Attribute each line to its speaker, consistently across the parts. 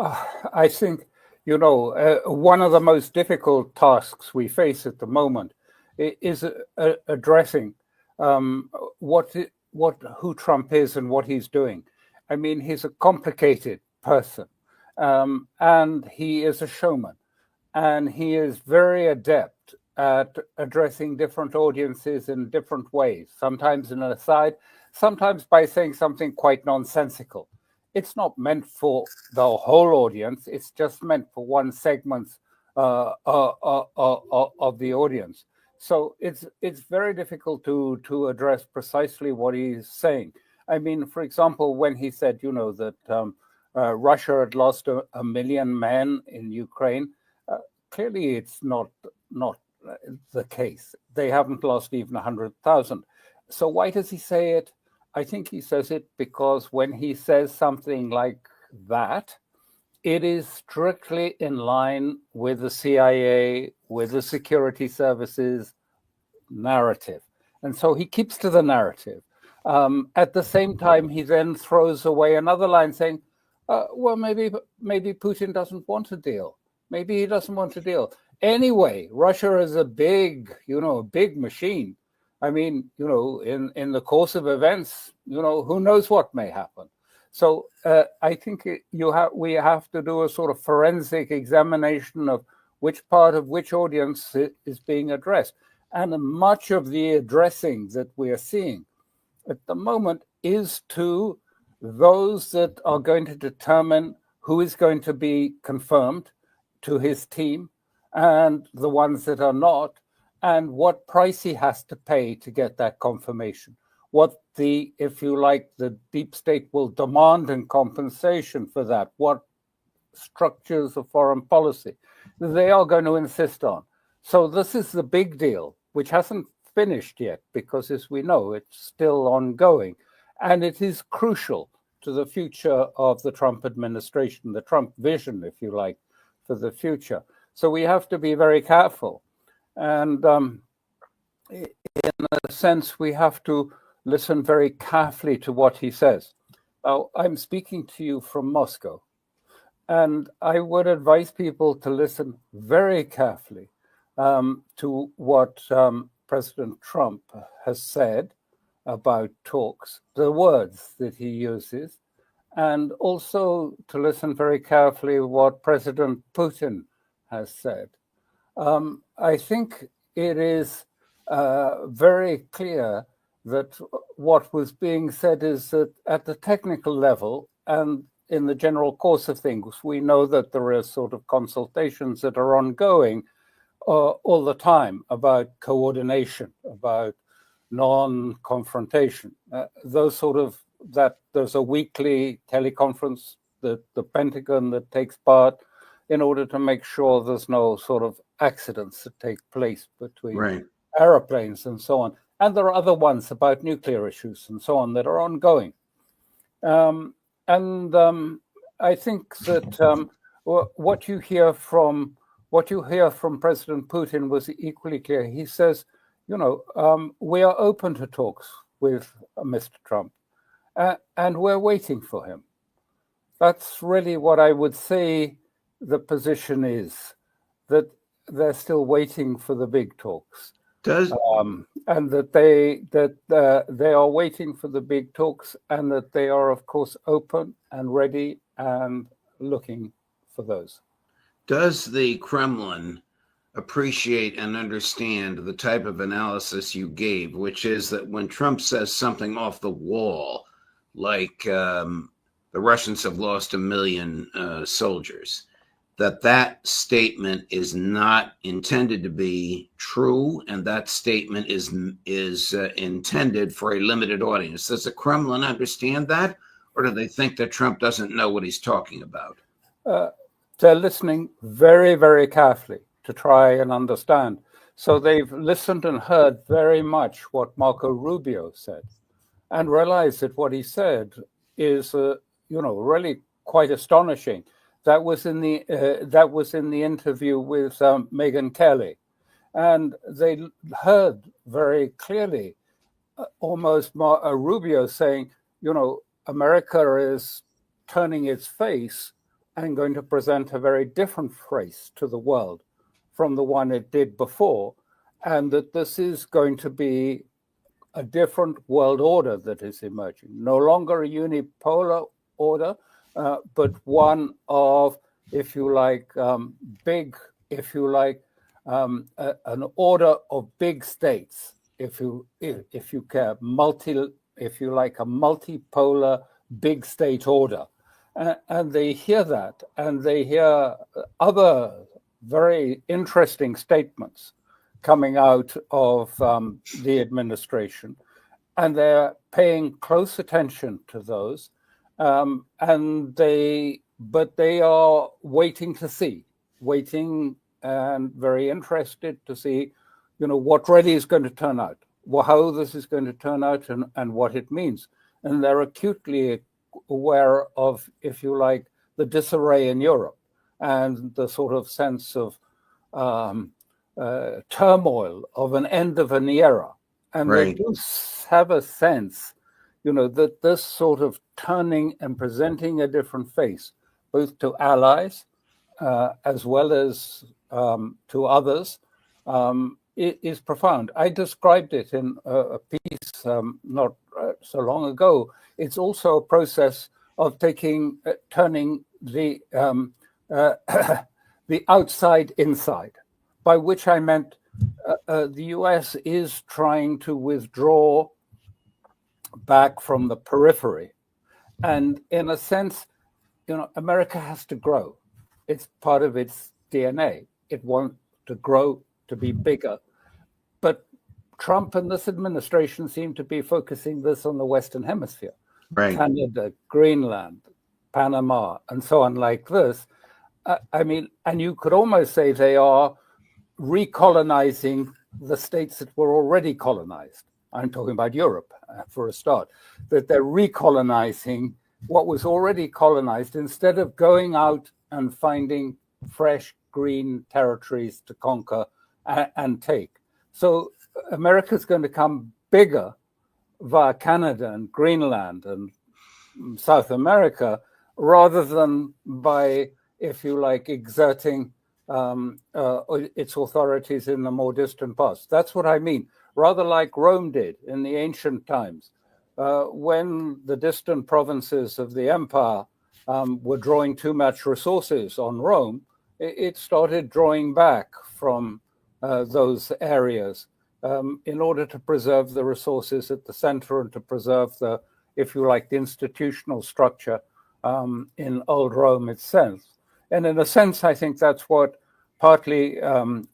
Speaker 1: I think, one of the most difficult tasks we face at the moment is addressing who Trump is and what he's doing. I mean, he's a complicated person, and he is a showman, and he is very adept at addressing different audiences in different ways, sometimes in an aside, sometimes by saying something quite nonsensical. It's not meant for the whole audience, it's just meant for one segment of the audience. So it's very difficult to address precisely what he's saying. I mean, for example, when he said, that Russia had lost a million men in Ukraine, clearly it's not the case. They haven't lost even 100,000. So why does he say it? I think he says it because when he says something like that, it is strictly in line with the CIA, with the security services narrative. And so he keeps to the narrative. At the same time, he then throws away another line saying, well, maybe Putin doesn't want a deal. Maybe he doesn't want a deal. Anyway, Russia is a big machine. I mean, in the course of events, who knows what may happen. So I think we have to do a sort of forensic examination of which part of which audience is being addressed. And much of the addressing that we are seeing at the moment is to those that are going to determine who is going to be confirmed to his team and the ones that are not, and what price he has to pay to get that confirmation. What if you like, the deep state will demand in compensation for that, what structures of foreign policy they are going to insist on. So this is the big deal, which hasn't finished yet, because as we know, it's still ongoing. And it is crucial to the future of the Trump administration, the Trump vision, if you like, for the future. So we have to be very careful. And in a sense, we have to listen very carefully to what he says. Now, I'm speaking to you from Moscow, and I would advise people to listen very carefully to what President Trump has said about talks, the words that he uses, and also to listen very carefully what President Putin has said. I think it is very clear that what was being said is that at the technical level and in the general course of things, we know that there are sort of consultations that are ongoing all the time about coordination, about non-confrontation. There's a weekly teleconference that the Pentagon that takes part in order to make sure there's no sort of accidents that take place between airplanes and so on. And there are other ones about nuclear issues and so on that are ongoing. I think that what you hear from President Putin was equally clear. He says, we are open to talks with Mr. Trump, and we're waiting for him. That's really what I would say the position is, that they're still waiting for the big talks. And that they are waiting for the big talks, and that they are, of course, open and ready and looking for those.
Speaker 2: Does the Kremlin appreciate and understand the type of analysis you gave, which is that when Trump says something off the wall, like the Russians have lost 1 million soldiers, that statement is not intended to be true, and that statement is intended for a limited audience? Does the Kremlin understand that, or do they think that Trump doesn't know what he's talking about?
Speaker 1: They're listening very, very carefully to try and understand. So they've listened and heard very much what Marco Rubio said, and realized that what he said is, really quite astonishing. That was in the interview with Megyn Kelly, and they heard very clearly, almost Rubio saying, America is turning its face and going to present a very different face to the world from the one it did before, and that this is going to be a different world order that is emerging. No longer a unipolar order, but one of, if you like, big, if you like, an order of big states, if you care, if you like, a multipolar big state order. And they hear that, and they hear other very interesting statements coming out of the administration, and they're paying close attention to those, but they are waiting and very interested to see, what really is going to turn out, how this is going to turn out, and what it means. And they're acutely aware of, if you like, the disarray in Europe and the sort of sense of turmoil of an end of an era. And They do have a sense, that this sort of turning and presenting a different face, both to allies as well as to others, is profound. I described it in a piece not so long ago. It's also a process of turning the the outside inside, by which I meant the US is trying to withdraw back from the periphery. And in a sense, America has to grow. It's part of its DNA. It wants to grow, to be bigger. But Trump and this administration seem to be focusing this on the Western Hemisphere.
Speaker 2: Right.
Speaker 1: Canada, Greenland, Panama, and so on like this. And you could almost say they are recolonizing the states that were already colonized. I'm talking about Europe for a start, that they're recolonizing what was already colonized instead of going out and finding fresh green territories to conquer and take. So America's going to come bigger via Canada and Greenland and South America, rather than by, if you like, exerting its authorities in the more distant past. That's what I mean. Rather like Rome did in the ancient times, when the distant provinces of the empire were drawing too much resources on Rome, it started drawing back from those areas in order to preserve the resources at the center and to preserve the, if you like, the institutional structure in old Rome itself. And in a sense, I think that's partly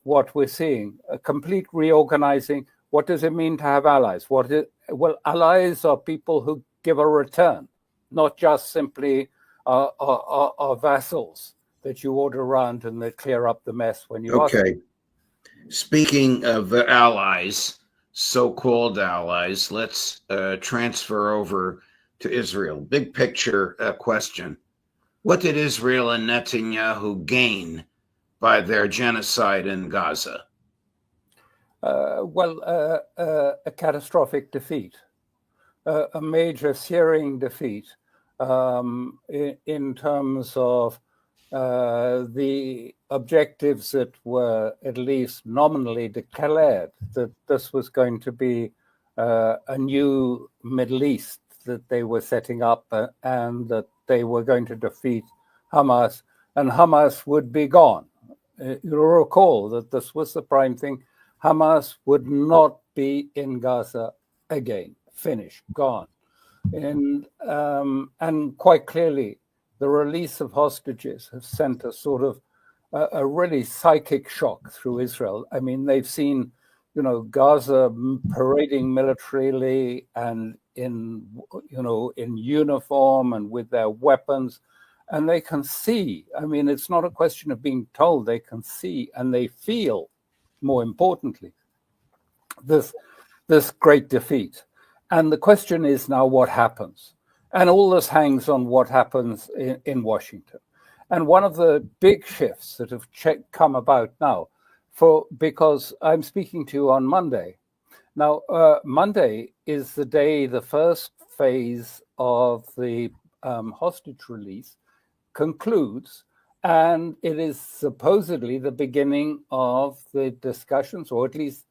Speaker 1: what we're seeing, a complete reorganizing. What does it mean to have allies? Well, allies are people who give a return, not just simply are vassals that you order around and they clear up the mess when you ask them.
Speaker 2: Okay. Speaking of allies, so-called allies, let's transfer over to Israel. Big picture question. What did Israel and Netanyahu gain by their genocide in Gaza?
Speaker 1: A catastrophic defeat, a major searing defeat in terms of the objectives that were at least nominally declared, that this was going to be a new Middle East that they were setting up, and that they were going to defeat Hamas, and Hamas would be gone. You'll recall that this was the prime thing. Hamas would not be in Gaza again, finished, gone. And quite clearly, the release of hostages has sent a sort of a really psychic shock through Israel. I mean, they've seen, Gaza parading militarily and in uniform and with their weapons, and they can see. I mean, it's not a question of being told. They can see and they feel, more importantly, this great defeat. And the question is now what happens? And all this hangs on what happens in Washington. And one of the big shifts that have come about now, because I'm speaking to you on Monday. Now, Monday is the day the first phase of the hostage release concludes, and it is supposedly the beginning of the discussions, or at least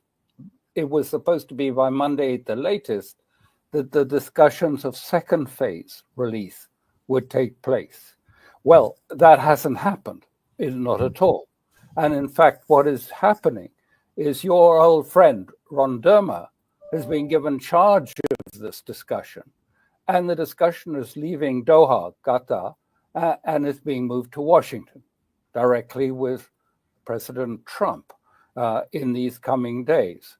Speaker 1: it was supposed to be by Monday at the latest, that the discussions of second phase release would take place. Well, that hasn't happened, not at all. And in fact, what is happening is your old friend, Ron Dermer, has been given charge of this discussion. And the discussion is leaving Doha, Qatar, and is being moved to Washington, directly with President Trump in these coming days.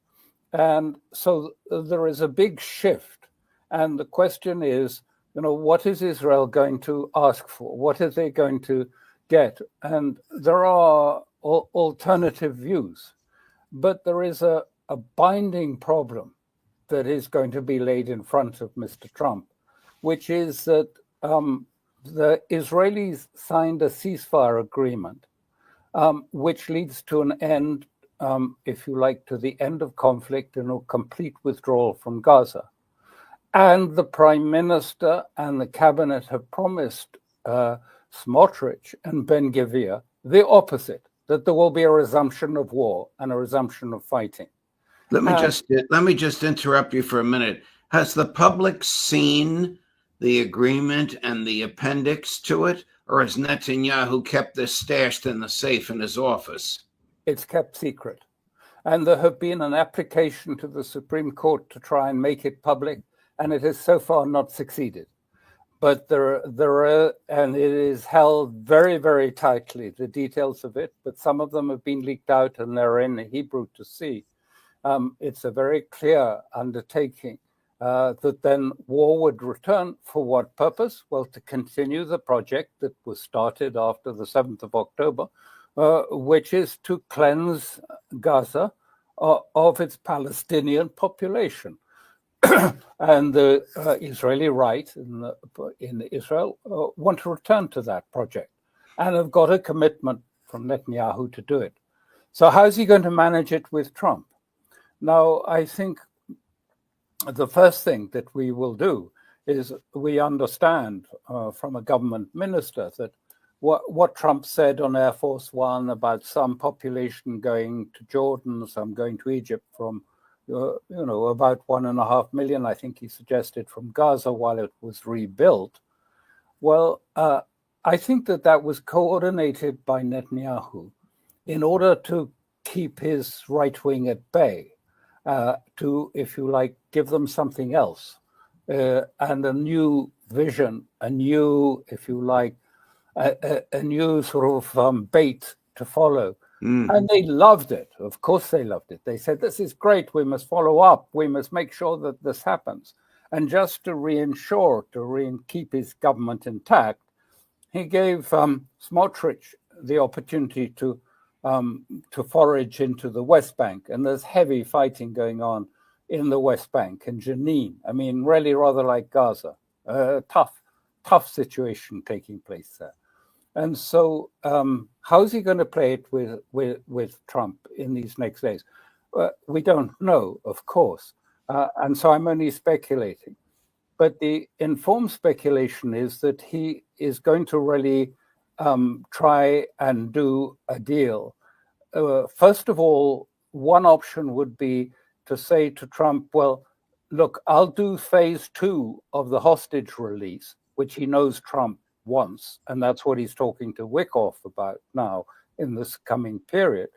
Speaker 1: And so there is a big shift. And the question is, what is Israel going to ask for? What are they going to get? And there are alternative views, but there is a binding problem that is going to be laid in front of Mr. Trump, which is that the Israelis signed a ceasefire agreement, which leads to an end, if you like, to the end of conflict and a complete withdrawal from Gaza. And the Prime Minister and the cabinet have promised Smotrich and Ben-Gvir the opposite, that there will be a resumption of war and a resumption of fighting.
Speaker 2: Let me just interrupt you for a minute. Has the public seen the agreement and the appendix to it, or has Netanyahu kept this stashed in the safe in his office?
Speaker 1: It's kept secret. And there have been an application to the Supreme Court to try and make it public, and it has so far not succeeded. But there are, and it is held very, very tightly, the details of it, but some of them have been leaked out and they're in Hebrew to see. It's a very clear undertaking that then war would return for what purpose? Well, to continue the project that was started after the 7th of October, which is to cleanse Gaza of its Palestinian population. And the Israeli right in Israel want to return to that project and have got a commitment from Netanyahu to do it. So how's he going to manage it with Trump? Now, I think the first thing that we will do is we understand from a government minister that what Trump said on Air Force One about some population going to Jordan, some going to Egypt from, about 1.5 million, I think he suggested, from Gaza while it was rebuilt. Well, I think that was coordinated by Netanyahu in order to keep his right wing at bay, to, if you like, give them something else, and a new vision, a new, if you like, a new sort of bait to follow. And they loved it. Of course they loved it. They said, this is great. We must follow up. We must make sure that this happens. And just to reinsure, to keep his government intact, he gave Smotrich the opportunity to forage into the West Bank. And there's heavy fighting going on in the West Bank and Jenin. I mean, really rather like Gaza. Tough situation taking place there. And so how's he going to play it with Trump in these next days? We don't know, of course. And so I'm only speculating. But the informed speculation is that he is going to really try and do a deal. First of all, one option would be to say to Trump, well, look, I'll do phase 2 of the hostage release, which he knows Trump wants, and that's what he's talking to Wickoff about now in this coming period.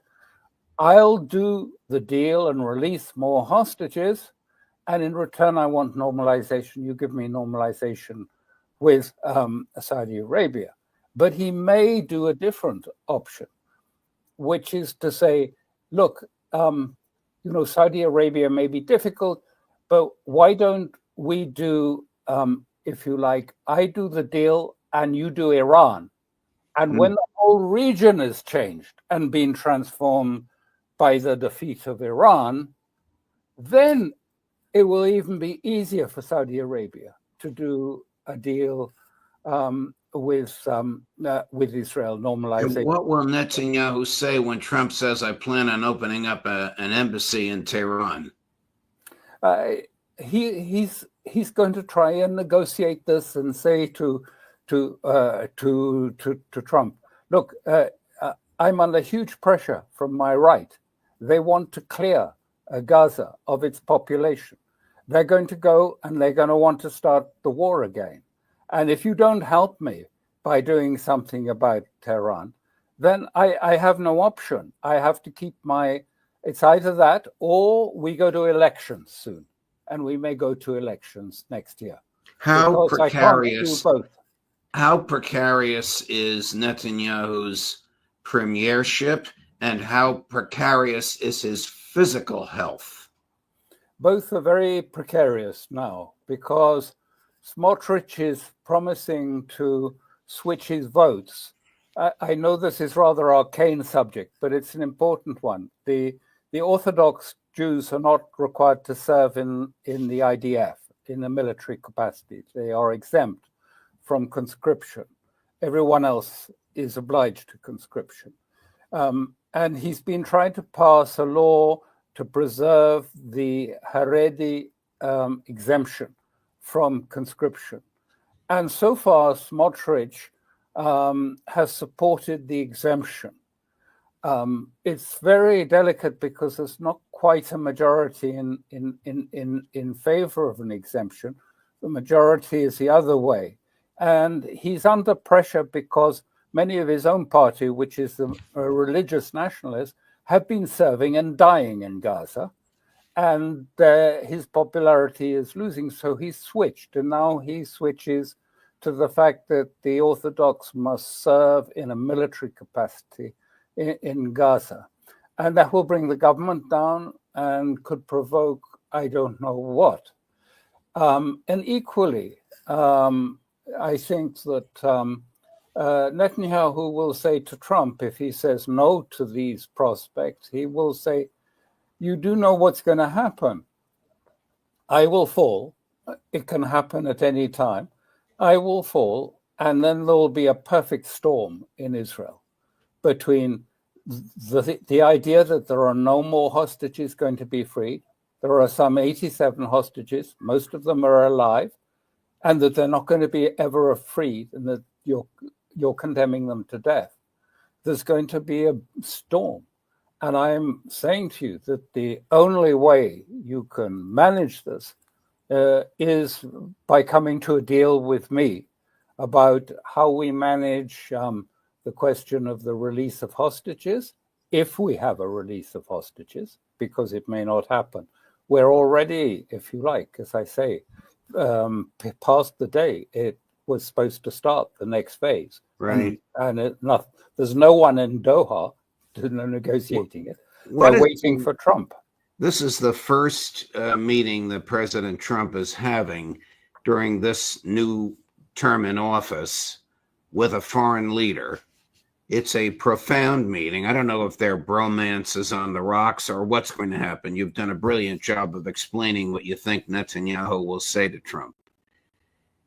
Speaker 1: I'll do the deal and release more hostages, and in return, I want normalization. You give me normalization with Saudi Arabia. But he may do a different option, which is to say, look, Saudi Arabia may be difficult, but why don't we do, if you like, I do the deal and you do Iran. And when the whole region is changed and been transformed by the defeat of Iran, then it will even be easier for Saudi Arabia to do a deal with Israel, normalization.
Speaker 2: And what will Netanyahu say when Trump says, I plan on opening up an embassy in Tehran?
Speaker 1: He's going to try and negotiate this and say to to Trump. Look, I'm under huge pressure from my right. They want to clear Gaza of its population. They're going to go and they're going to want to start the war again. And if you don't help me by doing something about Tehran, then I have no option. I have to keep it's either that or we go to elections soon. And we may go to elections next year.
Speaker 2: How
Speaker 1: Because I can't do both.
Speaker 2: How precarious is Netanyahu's premiership, and how precarious is his physical health?
Speaker 1: Both are very precarious now because Smotrich is promising to switch his votes. I know this is rather arcane subject, but it's an important one. The Orthodox Jews are not required to serve in the IDF, in the military capacity. They are exempt from conscription. Everyone else is obliged to conscription. And he's been trying to pass a law to preserve the Haredi exemption from conscription. And so far, Smotrich has supported the exemption. It's very delicate because there's not quite a majority in favor of an exemption. The majority is the other way. And he's under pressure because many of his own party, which is the religious nationalists, have been serving and dying in Gaza. And his popularity is losing. So he's switched. And now he switches to the fact that the Orthodox must serve in a military capacity in Gaza. And that will bring the government down and could provoke, I don't know what. And equally, I think that Netanyahu will say to Trump, if he says no to these prospects, he will say, you do know what's going to happen. I will fall. It can happen at any time. I will fall, and then there will be a perfect storm in Israel between the idea that there are no more hostages going to be freed. There are some 87 hostages. Most of them are alive, and that they're not going to be ever freed, and that you're condemning them to death. There's going to be a storm. And I'm saying to you that the only way you can manage this is by coming to a deal with me about how we manage the question of the release of hostages, if we have a release of hostages, because it may not happen. We're already, if you like, as I say, past the day it was supposed to start the next phase.
Speaker 2: Right.
Speaker 1: And there's no one in Doha negotiating it. They're waiting for Trump.
Speaker 2: This is the first meeting that President Trump is having during this new term in office with a foreign leader. It's a profound meeting. I don't know if their bromance is on the rocks or what's going to happen. You've done a brilliant job of explaining what you think Netanyahu will say to Trump.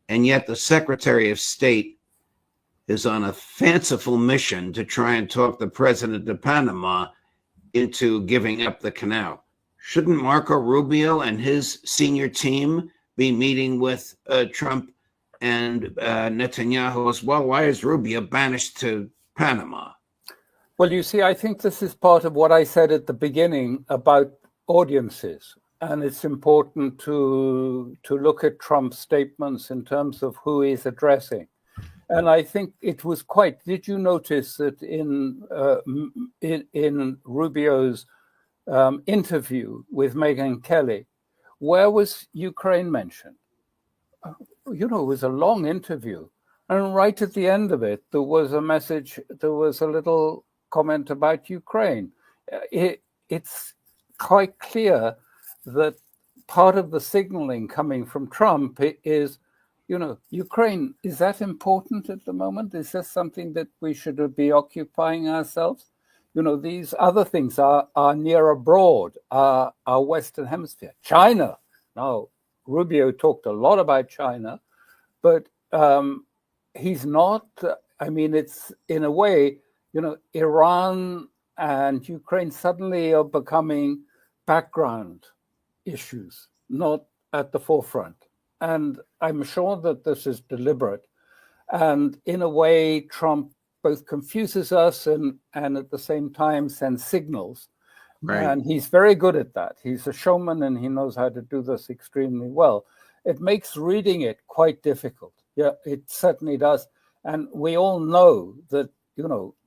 Speaker 2: And yet the Secretary of State is on a fanciful mission to try and talk the president of Panama into giving up the canal. Shouldn't Marco Rubio and his senior team be meeting with Trump and Netanyahu as well? Why is Rubio banished to Panama?
Speaker 1: Well, you see, I think this is part of what I said at the beginning about audiences. And it's important to look at Trump's statements in terms of who he's addressing. And I think it was quite. Did you notice that in Rubio's interview with Megyn Kelly, where was Ukraine mentioned? It was a long interview, and right at the end of it, there was a message. There was a little comment about Ukraine. It's quite clear that part of the signaling coming from Trump is, Ukraine, is that important at the moment? Is this something that we should be occupying ourselves? These other things are near abroad, our Western Hemisphere. China. Now, Rubio talked a lot about China, but he's not, it's in a way, Iran and Ukraine suddenly are becoming background issues, not at the forefront. And I'm sure that this is deliberate. And in a way, Trump both confuses us and at the same time sends signals.
Speaker 2: Right.
Speaker 1: And he's very good at that. He's a showman and he knows how to do this extremely well. It makes reading it quite difficult. Yeah, it certainly does. And we all know that,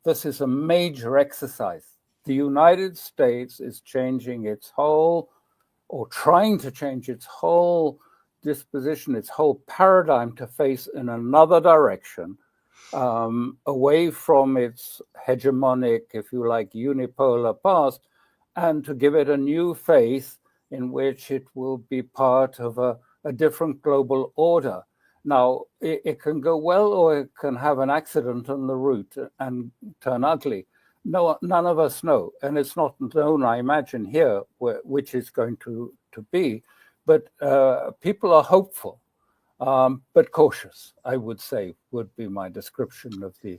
Speaker 1: this is a major exercise. The United States is changing its whole, or trying to change its whole disposition, its whole paradigm to face in another direction, away from its hegemonic, if you like, unipolar past, and to give it a new faith in which it will be part of a different global order. Now, it can go well or it can have an accident on the route and turn ugly. No, none of us know. And it's not known, I imagine, here, which is going to be. But people are hopeful, but cautious, I would say, would be my description of the